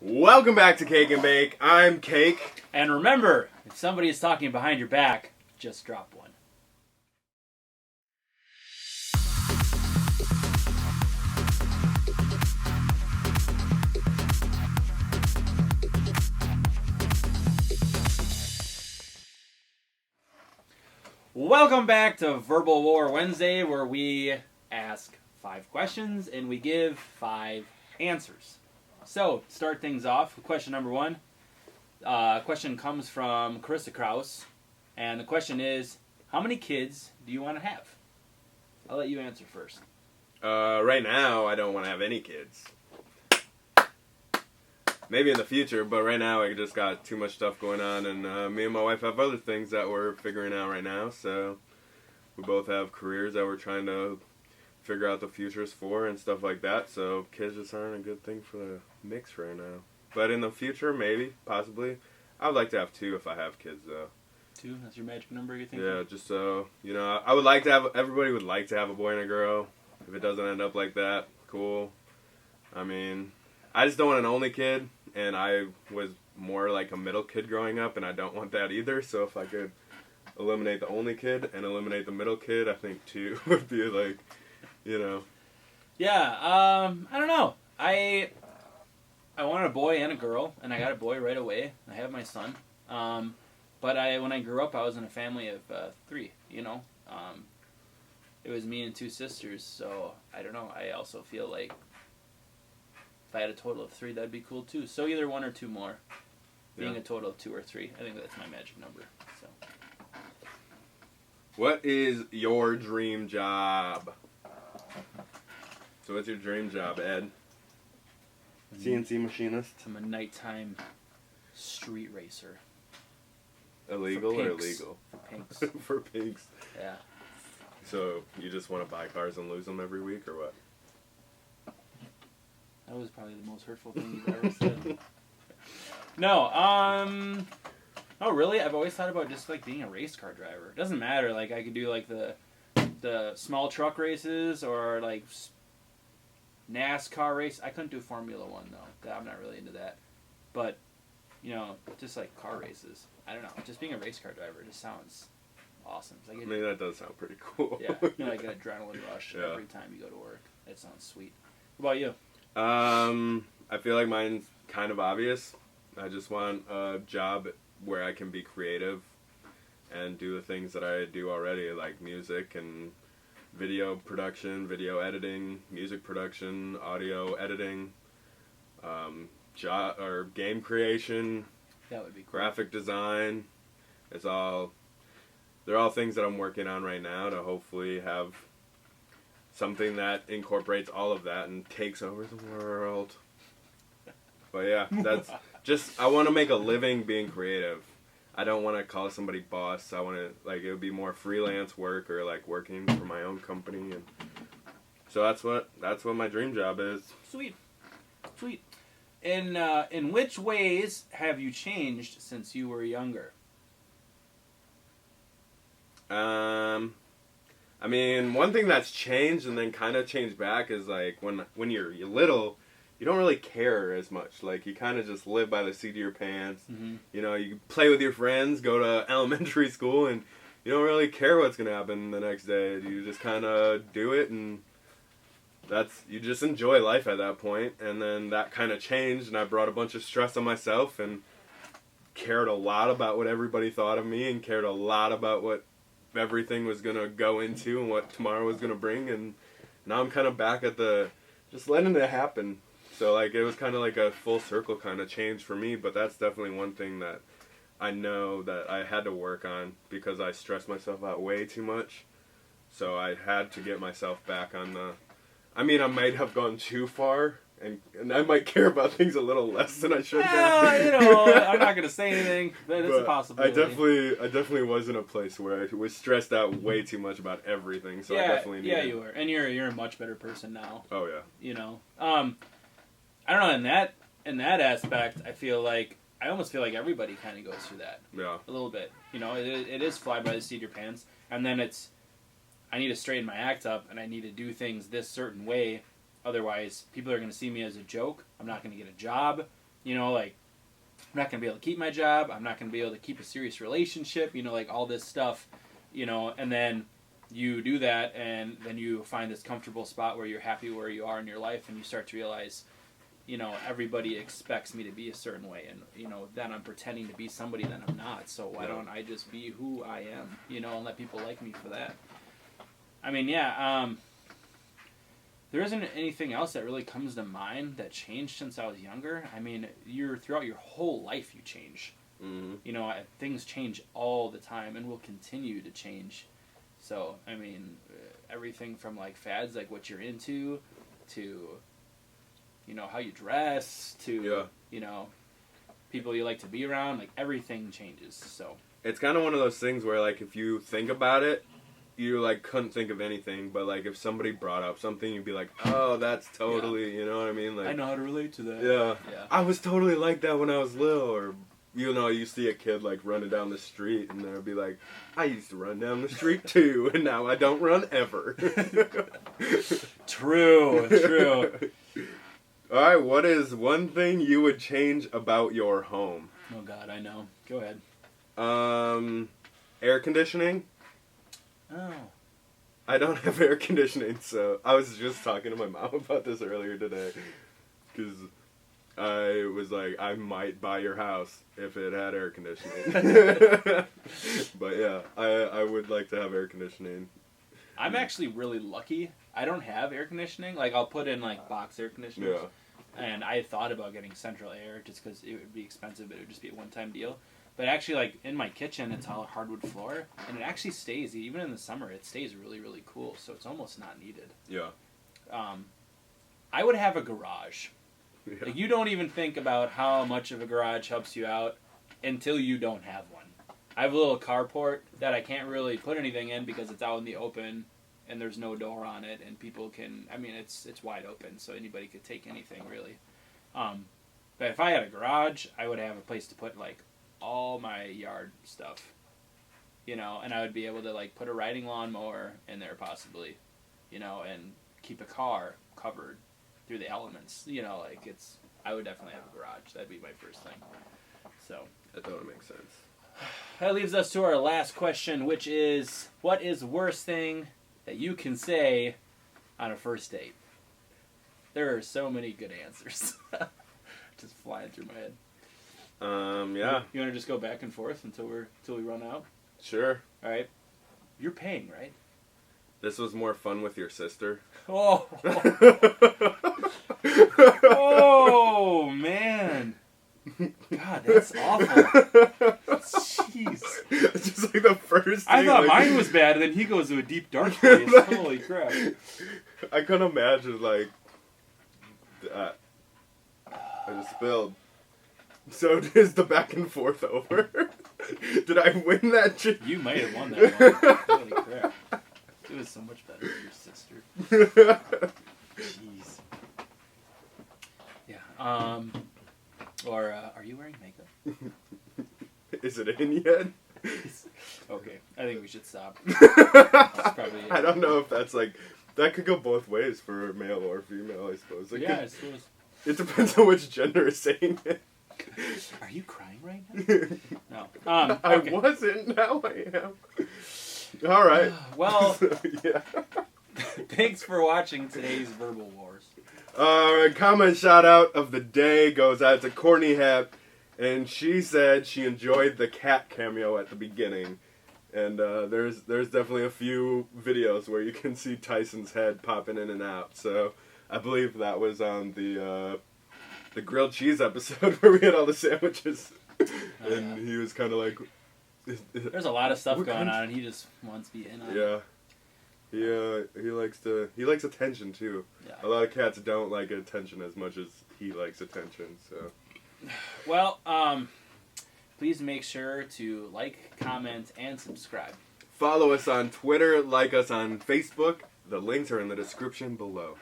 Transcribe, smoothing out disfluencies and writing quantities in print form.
Welcome back to Cake and Bake. I'm Cake. And remember, if somebody is talking behind your back, just drop one. Welcome back to Verbal War Wednesday, where we ask 5 questions and we give 5 answers. So, to start things off, question number 1. Question comes from Carissa Kraus, and the question is, how many kids do you want to have? I'll let you answer first. Right now, I don't want to have any kids. Maybe in the future, but right now I just got too much stuff going on, and me and my wife have other things that we're figuring out right now, so we both have careers that we're trying to figure out the futures for and stuff like that, so kids just aren't a good thing for the mix right now. But in the future, maybe, possibly. I would like to have 2 if I have kids, though. 2? That's your magic number, you think? Yeah, just so, I would like to have, everybody would like to have a boy and a girl. If it doesn't end up like that, cool. I mean, I just don't want an only kid, and I was more like a middle kid growing up, and I don't want that either, so if I could eliminate the only kid and eliminate the middle kid, I think 2 would be like, Yeah, I don't know. I wanted a boy and a girl, and I got a boy right away. I have my son. But when I grew up, I was in a family of 3, It was me and 2 sisters, so I don't know. I also feel like if I had a total of 3, that'd be cool too. So either 1 or 2 more. Being a total of 2 or 3. I think that's my magic number. So. What is your dream job? So what's your dream job, Ed? CNC machinist? I'm a nighttime street racer. Illegal or illegal? For pinks. For pinks. Yeah. So you just want to buy cars and lose them every week, or what? That was probably the most hurtful thing you've ever said. No, oh really? I've always thought about just like being a race car driver. It doesn't matter. Like I could do like the small truck races or like NASCAR race. I couldn't do Formula 1 though. I'm not really into that. But just like car races. I don't know. Just being a race car driver just sounds awesome. I mean, that does sound pretty cool. Yeah, like an adrenaline rush every time you go to work. That sounds sweet. What about you? I feel like mine's kind of obvious. I just want a job where I can be creative and do the things that I do already, like music and video production, video editing, music production, audio editing, game creation. That would be cool. Graphic design. They're all things that I'm working on right now to hopefully have something that incorporates all of that and takes over the world. But yeah, that's just, I want to make a living being creative. I don't want to call somebody boss. I want to, it would be more freelance work or working for my own company. And so that's what my dream job is. Sweet. In which ways have you changed since you were younger? I mean, one thing that's changed and then kind of changed back is when you're little, you don't really care as much. You kind of just live by the seat of your pants. Mm-hmm. You play with your friends, go to elementary school, and you don't really care what's going to happen the next day. You just kind of do it, and you just enjoy life at that point. And then that kind of changed, and I brought a bunch of stress on myself and cared a lot about what everybody thought of me and cared a lot about what everything was going to go into and what tomorrow was going to bring. And now I'm kind of back at just letting it happen. So it was kind of like a full circle kind of change for me, but that's definitely one thing that I know that I had to work on because I stressed myself out way too much. So I had to get myself back on I might have gone too far, and I might care about things a little less than I should have. I'm not going to say anything, but it's a possibility. I definitely was in a place where I was stressed out way too much about everything, so I definitely needed... Yeah, you were. And you're a much better person now. Oh, yeah. I don't know, in that aspect, I almost feel like everybody kind of goes through that. Yeah. A little bit. It is fly by the seat of your pants, and then I need to straighten my act up, and I need to do things this certain way. Otherwise, people are going to see me as a joke. I'm not going to get a job. you know, like, I'm not going to be able to keep my job. I'm not going to be able to keep a serious relationship, you know, like all this stuff, you know, and then you do that and then you find this comfortable spot where you're happy where you are in your life and you start to realize, you know, everybody expects me to be a certain way and, you know, then I'm pretending to be somebody that I'm not. So why don't I just be who I am, you know, and let people like me for that? I mean, there isn't anything else that really comes to mind that changed since I was younger. I mean, throughout your whole life you change. Mm-hmm. You know, things change all the time and will continue to change. So, I mean, everything from like fads, like what you're into, to, you know, how you dress, to, you know, people you like to be around, like everything changes. So it's kind of one of those things where, like, if you think about it, you, like, couldn't think of anything, but, like, if somebody brought up something, you'd be like, oh, that's totally, you know what I mean? Like, I know how to relate to that. Yeah. I was totally like that when I was little, or, you know, you see a kid, like, running down the street, and they'll be like, I used to run down the street, too, and now I don't run ever. True. Alright, what is one thing you would change about your home? Oh, God, I know. Go ahead. Air conditioning? Oh. I don't have air conditioning, so I was just talking to my mom about this earlier today, because I was like, I might buy your house if it had air conditioning. But yeah, I would like to have air conditioning. I'm actually really lucky. I don't have air conditioning. Like, I'll put in, like, box air conditioners. Yeah. And I thought about getting central air just because it would be expensive, but it would just be a one-time deal. But actually, like, in my kitchen, it's all hardwood floor, and it actually stays, even in the summer, it stays really, really cool, so it's almost not needed. Yeah. I would have a garage. Yeah. Like, you don't even think about how much of a garage helps you out until you don't have one. I have a little carport that I can't really put anything in because it's out in the open, and there's no door on it, and people can, I mean, it's wide open, so anybody could take anything, really. But if I had a garage, I would have a place to put, like, all my yard stuff, you know, and I would be able to, like, put a riding lawnmower in there possibly, you know, and keep a car covered through the elements, you know, like, I would definitely have a garage. That'd be my first thing. So That totally makes sense. that leaves us to our last question, which is, what is the worst thing that you can say on a first date? There are so many good answers. Just flying through my head. Yeah. You want to just go back and forth until we run out? Sure. All right. You're paying, right? This was more fun with your sister. Oh. Oh, man. God, that's awful. Jeez. It's just like the first I thing, thought like, mine was bad, and then he goes to a deep, dark place. Like, Holy crap. I couldn't imagine, like, that. I just spilled. So is the back and forth over? Did I win that shit? You might have won that one. Holy crap. It was so much better with your sister. Jeez. Yeah. Or, are you wearing makeup? Is it in yet? Okay. I think we should stop. Probably I don't know if that's like... That could go both ways for male or female, I suppose. I suppose. It depends on which gender is saying it. Are you crying right now? No. I Okay. wasn't, now I am. Alright. Well, So, yeah. thanks for watching today's Verbal Wars. Comment shout out of the day goes out to Courtney Happ, and she said she enjoyed the cat cameo at the beginning. And there's definitely a few videos where you can see Tyson's head popping in and out. So I believe that was on the grilled cheese episode where we had all the sandwiches, and he was kind of like, There's a lot of stuff going on, and he just wants to be in on it. Yeah. He likes attention too. Yeah. A lot of cats don't like attention as much as he likes attention. So. Well, please make sure to like, comment, and subscribe. Follow us on Twitter, like us on Facebook. The links are in the description below.